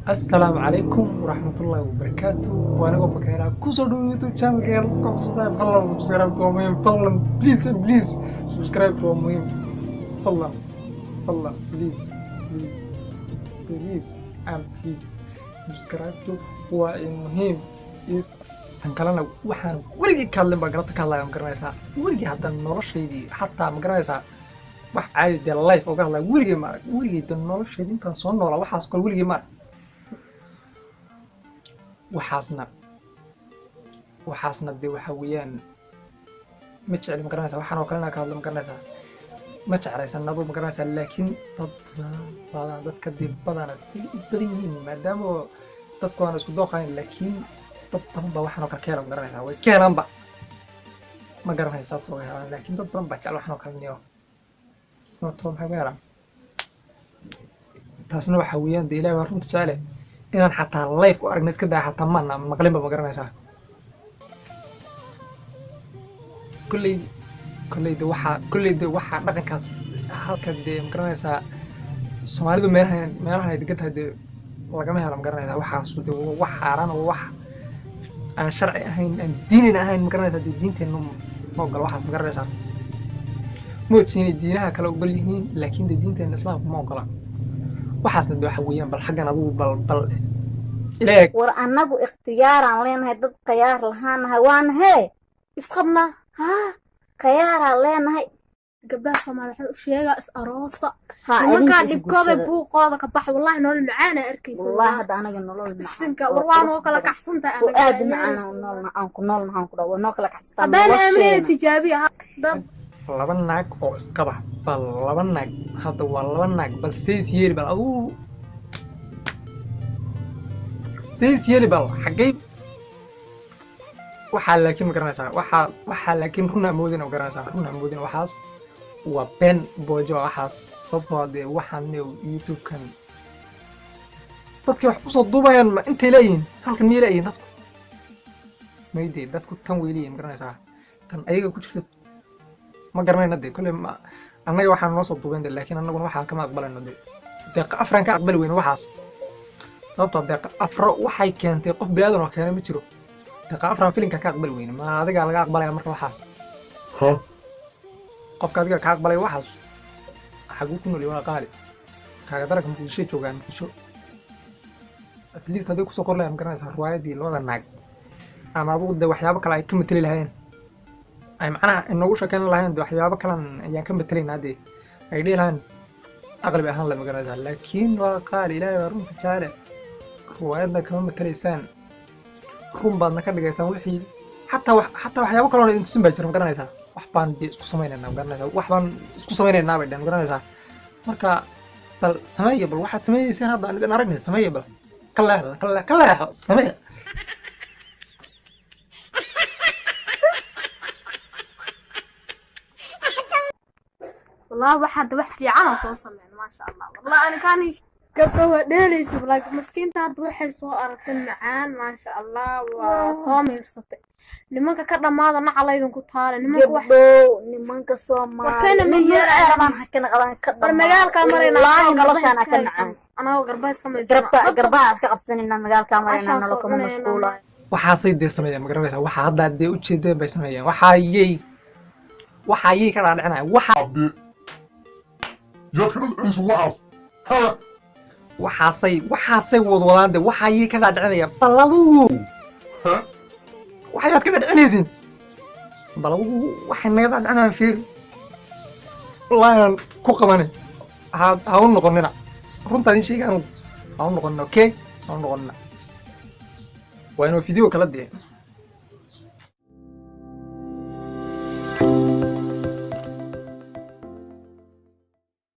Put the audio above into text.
السلام عليكم ورحمة الله وبركاته. وأنا أقول لك كوسو يوتيوب شانل كير سبسكرايب خلص سبسكرايب تو مهم فضلا بليز سبسكرايب تو مهم فضلا بليز سبسكرايب تو هو مهم tan kalena waxaan weligii ka hadlin baa galabta ka hadlaya ma garanaysaa weligii hadda noloshaydii xataa ma garanaysaa wax caadi dee life oo ka hadlaya weligii ma arag weligii dee noloshaydii intaan soo noolaa waxaas kale weligii ma arag waxaasna dee waxa weeyaan ma jecli ma garanaysaa waxaan oo kalena ka hadlo ma garanaysaa ma jeclaysan aduu ma garanaysaa laakiin dadka dee badana si u badan yihiin maadaama dadku aan isku dooqayn laakiin dad badan baa waxaan oo kale ka helan ma garanaysaa way ka helaanba ma garanaysaa sababta way helaan laakiin dad badan baa jecel waxaan oo kale niyo sababta maxay ka helaan taasna waxa weeyaan dee ilaahay waa runta jecele inaan xataa life u aragna iska daa xataa maana maqlinba ma garanaysaa kolleyda waxaa dhaqankaas halka dee ma garanaysaa soomaalidu meelahan ay degan tahay dee lagama helo ma garanaysaa waxaas dee wax xaaraan oo wax aan sharci ahayn aan diinin ahayn ma garanaysaa dee diinteennu ma ogola waxaas ma garanaysaa ma ogtiin inay diinaha kale ogol yihiin laakiin dee diinteenna islaamka ma ogola waxaasna dee waxa weeyaan bal xaggan adugu bal ilaahay war annagu ikhtiyaaraan leenahay dad khiyaar lahaanahay waana hee isqabna khiyaaraan leenahay gabdhaha Soomaaliya waxaan u sheegaa is aroosa nimanka dhibkooda buuqooda ka bax wallahi nolol macaan ay arkaysaa wallahi hada anaga nolol macaan sinka war waan oo kala kaxsantahay anaga aad macaan aan ku noolnahay ku dhaw noo kala kaxsantahay hadaan aaminay tijaabiya dad laba naag oo isqaba bal laba naag hadda waa laba naag bal seys yeeli bal aduu seys yeeli bal xaggay waxaa laakiin ma garanaysaa waxaa laakiin run amoodina ma garanaysaa run amoodina waxaas waa been boojo waxaas sababtoo dee waxaan youtube-kan dadkii wax usoo duubayaan ma intay leeyihiin halkan miyay leeyihiin dadku maydee dadku tan way leeyihin ma garanaysaa tan ayaga ku jirta ma garanayna dee kolley annaga waxaan noo soo duubayn dee laakiin annaguna waxaan kama aqbalayno dee deeqa afraan ka aqbali weyne waxaas sababtoo deeqa afro waxay keentay qof bilaadan oo keenay ma jiro deeqa afraan filinka ka aqbali weyne ma adigaa laga aqbalaya marka waxaas qofka adiga ka aqbalay waxaas xaguu ku nool waa qaali kaaga daraka muqdisho joogaan muqdisho at least hadii kusoo kor lahayn ma garanaysaa riwaayadii labada naag ama adugu dee waxyaabo kale ay ka mateli lahayn ay macnaha inoogu sheekeyn lahayn dee waxyaabo kalan ayaan ka matelaynaa dee ay dhihi lahayn aqlibi ahaan la ma garanaysaa laakiin waa qaali ilaahay waa runta jaale riwaayadna kama matelaysaan run baadna ka dhigaysaan wixii xataa waxyaabo kaloona idin tusin baa jira ma garanaysaa wax baan dee isku samaynaynaa ma garanaysaa wax baan isku samaynaynaa bay dhaheen ma garanaysaa marka bal sameeya bal waxaad samaynayseen hadda aan idin aragnay sameeya bal ka leexo sameeya والله واحد wax fiican oo soo sameeyay ma sha Allah والله ana kaani gabdho waa dheelaysi like maskiinta hadda waxay soo aragtay macaan ma sha Allah waa soo miirsatay nimanka ka dhamaada nacalaydan ku taale nimanka Soomaaliya warkana miyir aan hakana qadan ka dhamaada magaalka marayna noloshana ka macaan anaga garbaas ka meesha garbaas ka qabsanina magaalka marayna nolol kama mashquula waxaasay dee sameeyaan ma garanaysaa waxa hadda dee u jeedeen bay sameeyaan waxaayay ka dhaadhicinaya waxaasay wadwadaan dee waxaayay ka dhaadhicinaya bal adugu waxayaad ka dhaadhicinaysiin bal adugu waxay naga dhaadhicinayaan fiir wallaahi ku qabane ha u noqonina runtaan in sheega ha u noqonina okay ha u noqonina waa inuu video kala dee